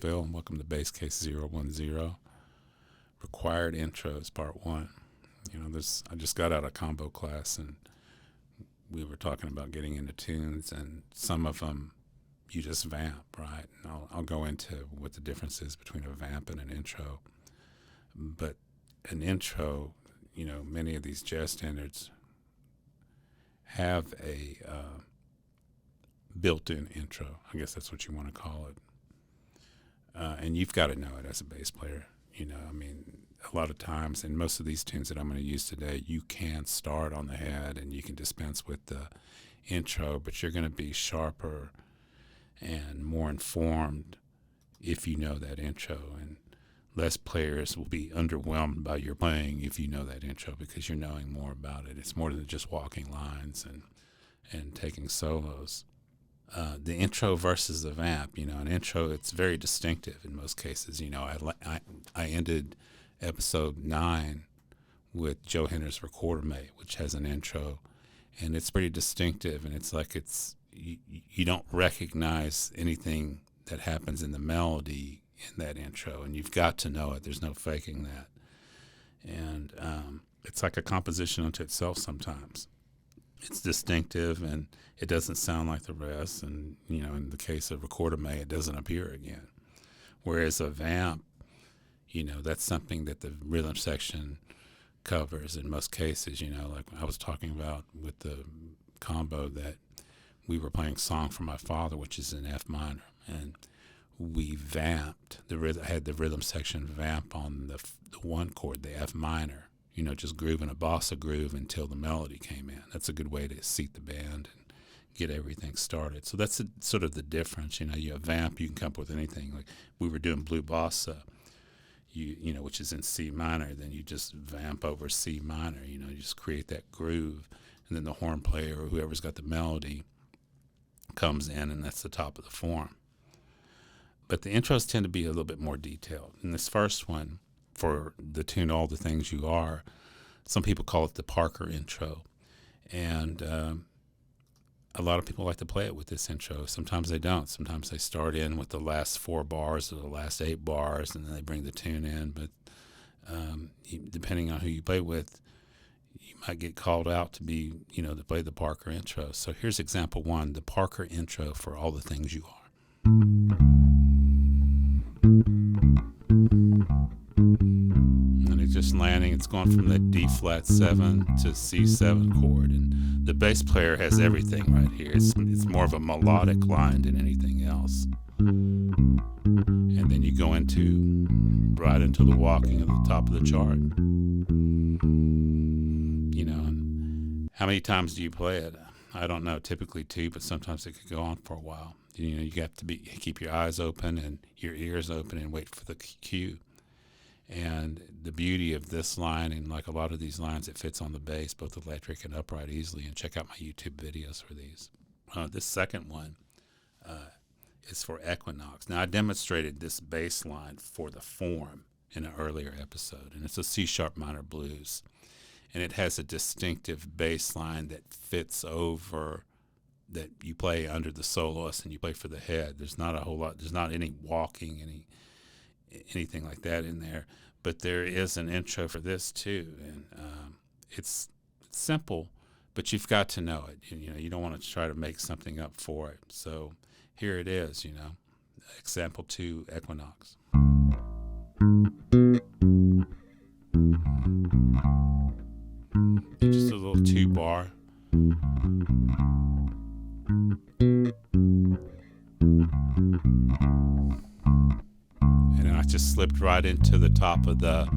Phil, and welcome to Bass Case 010. Required intros, part 1. I just got out of combo class, and we were talking about getting into tunes, and some of them you just vamp, right? And I'll go into what the difference is between a vamp and an intro. But an intro, many of these jazz standards have a built-in intro. I guess that's what you want to call it. And you've got to know it as a bass player. A lot of times, in most of these tunes that I'm going to use today, you can start on the head and you can dispense with the intro, but you're going to be sharper and more informed if you know that intro. And less players will be underwhelmed by your playing if you know that intro, because you're knowing more about it. It's more than just walking lines and taking solos. The intro versus the vamp, an intro, it's very distinctive in most cases. I ended episode 9 with Joe Hender's Recorder Mate, which has an intro, and it's pretty distinctive, and it's like you don't recognize anything that happens in the melody in that intro, and you've got to know it. There's no faking that. And it's like a composition unto itself sometimes. It's distinctive, and it doesn't sound like the rest, and in the case of Recorder May, it doesn't appear again. Whereas a vamp, that's something that the rhythm section covers in most cases. Like I was talking about with the combo, that we were playing Song for My Father, which is in F minor, and we vamped I had the rhythm section vamp on the one chord, the F minor, just grooving a bossa groove until the melody came in. That's a good way to seat the band and get everything started. So that's sort of the difference. You vamp, you can come up with anything. Like we were doing blue bossa, which is in C minor, then you just vamp over C minor, you just create that groove, and then the horn player or whoever's got the melody comes in, and that's the top of the form. But the intros tend to be a little bit more detailed. In this first one, for the tune All the Things You Are, some people call it the Parker intro. And a lot of people like to play it with this intro. Sometimes they don't. Sometimes they start in with the last 4 bars or the last 8 bars, and then they bring the tune in. But depending on who you play with, you might get called out to be, to play the Parker intro. So here's example 1, the Parker intro for All the Things You Are. And it's just landing. It's going from the D flat 7 to C7 chord, and the bass player has everything right here. It's more of a melodic line than anything else. And then you go right into the walking at the top of the chart. And how many times do you play it? I don't know. Typically 2, but sometimes it could go on for a while. You have to keep your eyes open and your ears open and wait for the cue. And the beauty of this line, and like a lot of these lines, it fits on the bass, both electric and upright, easily. And check out my YouTube videos for these. This second one is for Equinox. Now, I demonstrated this bass line for the form in an earlier episode, and it's a C sharp minor blues. And it has a distinctive bass line that fits over, that you play under the soloist and you play for the head. There's not a whole lot. There's not any walking, anything like that in there. But there is an intro for this too, and it's simple, but you've got to know it. You don't want to try to make something up for it. So here it is. Example 2, Equinox. Just a little 2-bar. And then I just slipped right into the top of the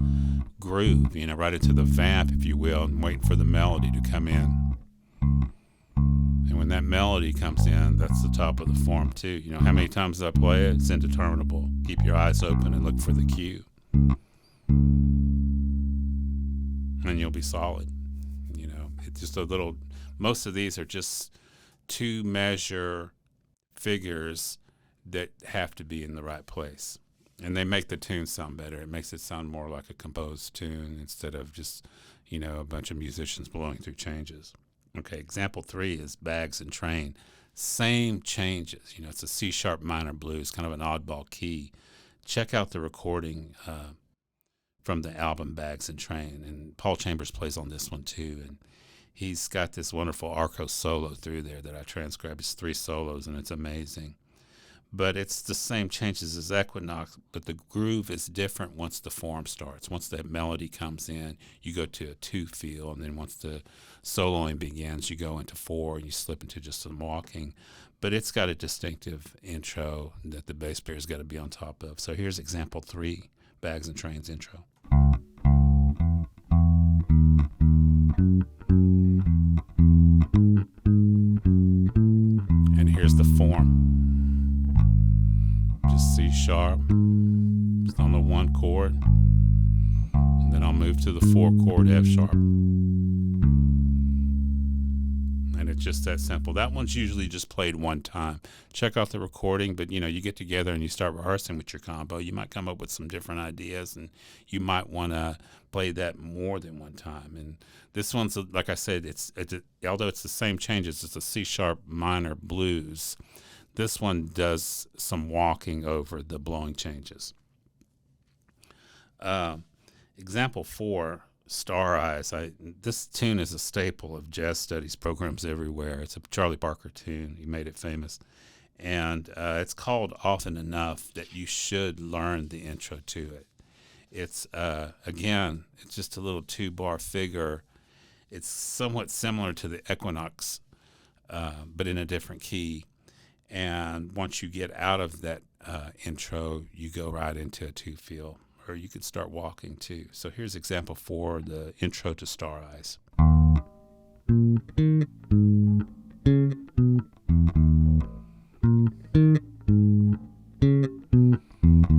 groove, right into the vamp, if you will, and wait for the melody to come in. And when that melody comes in, that's the top of the form too. How many times I play it? It's indeterminable. Keep your eyes open and look for the cue. And you'll be solid. It's just a little, most of these are just 2-measure figures that have to be in the right place. And they make the tune sound better. It makes it sound more like a composed tune instead of just, a bunch of musicians blowing through changes. Okay, example 3 is Bags and Trane. Same changes. It's a C sharp minor blues, kind of an oddball key. check out the recording from the album Bags and Trane. And Paul Chambers plays on this one too. And he's got this wonderful arco solo through there that I transcribed. It's 3 solos, and it's amazing. But it's the same changes as Equinox, but the groove is different once the form starts. Once that melody comes in, you go to a 2 feel, and then once the soloing begins, you go into 4, and you slip into just some walking. But it's got a distinctive intro that the bass player's got to be on top of. So here's example 3, Bags and Trane's intro. And here's the form. Just C sharp, just on the 1 chord, and then I'll move to the 4 chord F sharp. And it's just that simple. That one's usually just played 1 time. Check out the recording, but you get together and you start rehearsing with your combo. You might come up with some different ideas, and you might want to play that more than 1 time. And this one's, like I said, it's although it's the same changes, it's a C sharp minor blues. This one does some walking over the blowing changes. Example 4, Star Eyes. This tune is a staple of jazz studies programs everywhere. It's a Charlie Parker tune. He made it famous. And it's called Often Enough that you should learn the intro to it. It's, again, it's just a little 2-bar figure. It's somewhat similar to the Equinox, but in a different key. And once you get out of that intro, you go right into a 2 feel, or you could start walking too. So here's example 4, the intro to Star Eyes.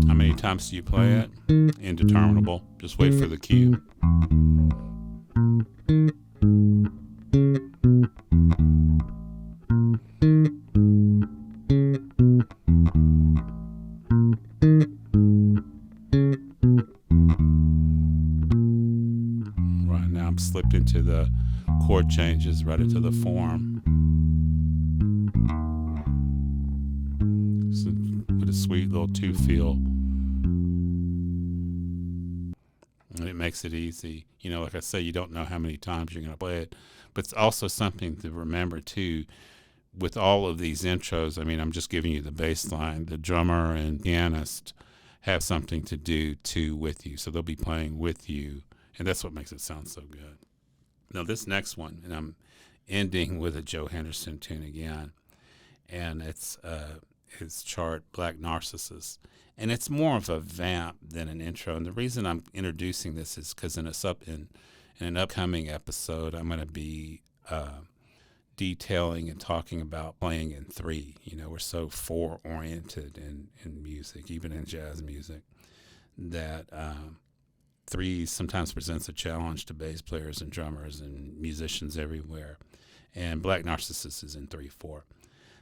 How many times do you play it? Indeterminable. Just wait for the cue. Slipped into the chord changes, right into the form. So, with a sweet little 2 feel. And it makes it easy. Like I say, you don't know how many times you're going to play it. But it's also something to remember, too. With all of these intros, I'm just giving you the bass line. The drummer and pianist have something to do, too, with you. So they'll be playing with you. And that's what makes it sound so good. Now, this next one, and I'm ending with a Joe Henderson tune again, and it's his chart, Black Narcissus. And it's more of a vamp than an intro. And the reason I'm introducing this is because in an upcoming episode, I'm going to be detailing and talking about playing in 3. We're so 4-oriented in music, even in jazz music, that 3 sometimes presents a challenge to bass players and drummers and musicians everywhere. And Black Narcissus is in 3/4.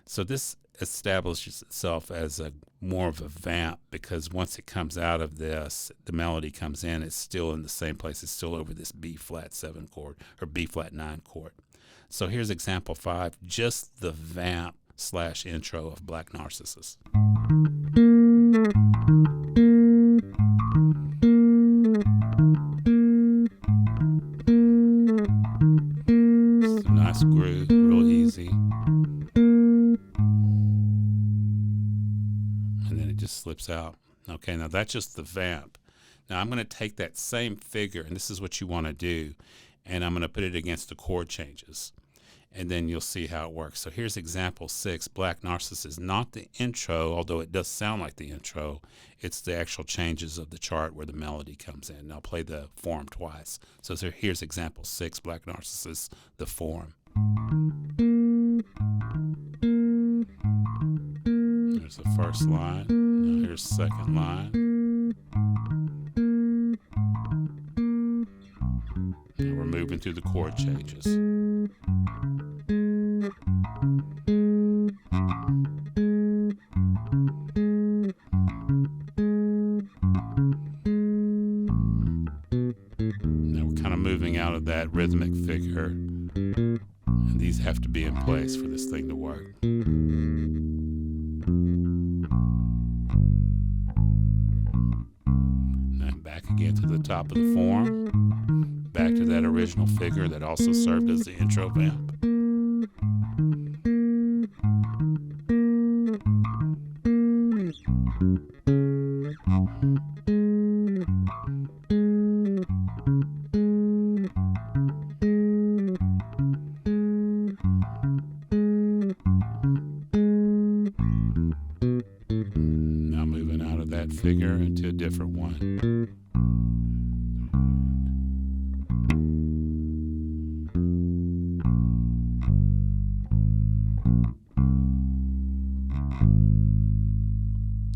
So this establishes itself as more of a vamp, because once it comes out of this, the melody comes in, it's still in the same place. It's still over this B flat 7 chord or B flat 9 chord. So here's example 5, just the vamp / intro of Black Narcissus. Nice groove, real easy. And then it just slips out. Okay, now that's just the vamp. Now I'm going to take that same figure, and this is what you want to do, and I'm going to put it against the chord changes. And then you'll see how it works. So here's example 6, Black Narcissus. Not the intro, although it does sound like the intro. It's the actual changes of the chart where the melody comes in. And I'll play the form twice. So here's example 6, Black Narcissus, the form. There's the first line. Now here's the second line. And we're moving through the chord changes. Now we're kind of moving out of that rhythmic figure, and these have to be in place for this thing to work. top of the form, back to that original figure that also served as the intro vamp. Now moving out of that figure into a different one.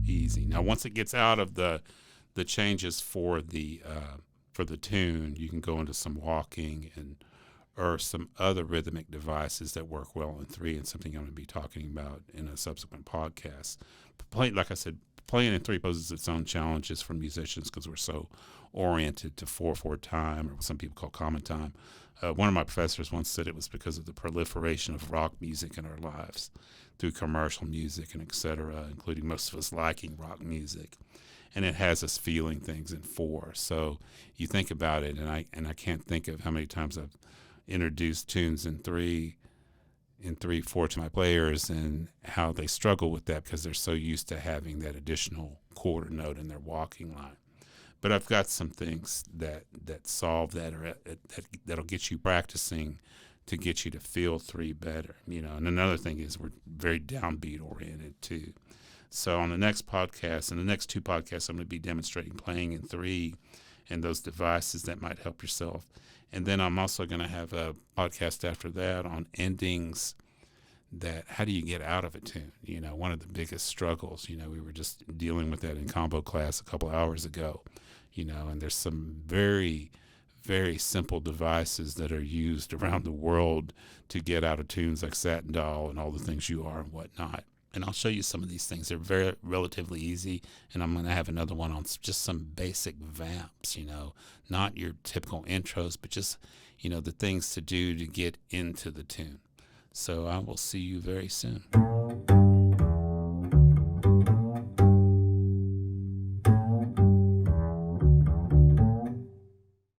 Easy. Now once it gets out of the changes for the tune, you can go into some walking or some other rhythmic devices that work well in 3, and something I'm going to be talking about in a subsequent podcast. Like I said, playing in 3 poses its own challenges for musicians because we're so oriented to 4/4 time, or what some people call common time. One of my professors once said it was because of the proliferation of rock music in our lives through commercial music and et cetera, including most of us liking rock music. And it has us feeling things in 4. So you think about it, and I can't think of how many times I've introduced tunes in 3/4 to my players and how they struggle with that because they're so used to having that additional quarter note in their walking line. But I've got some things that solve that, or that'll get you practicing to get you to feel 3 better. And another thing is we're very downbeat oriented too. So on the next podcast, and the next 2 podcasts, I'm going to be demonstrating playing in 3 and those devices that might help yourself. And then I'm also going to have a podcast after that on endings, that how do you get out of a tune? One of the biggest struggles, we were just dealing with that in combo class a couple hours ago, and there's some very, very simple devices that are used around the world to get out of tunes, like Satin Doll and All the Things You Are and whatnot. And I'll show you some of these things. They're very relatively easy, and I'm going to have another one on just some basic vamps, not your typical intros, but just, the things to do to get into the tune. So I will see you very soon.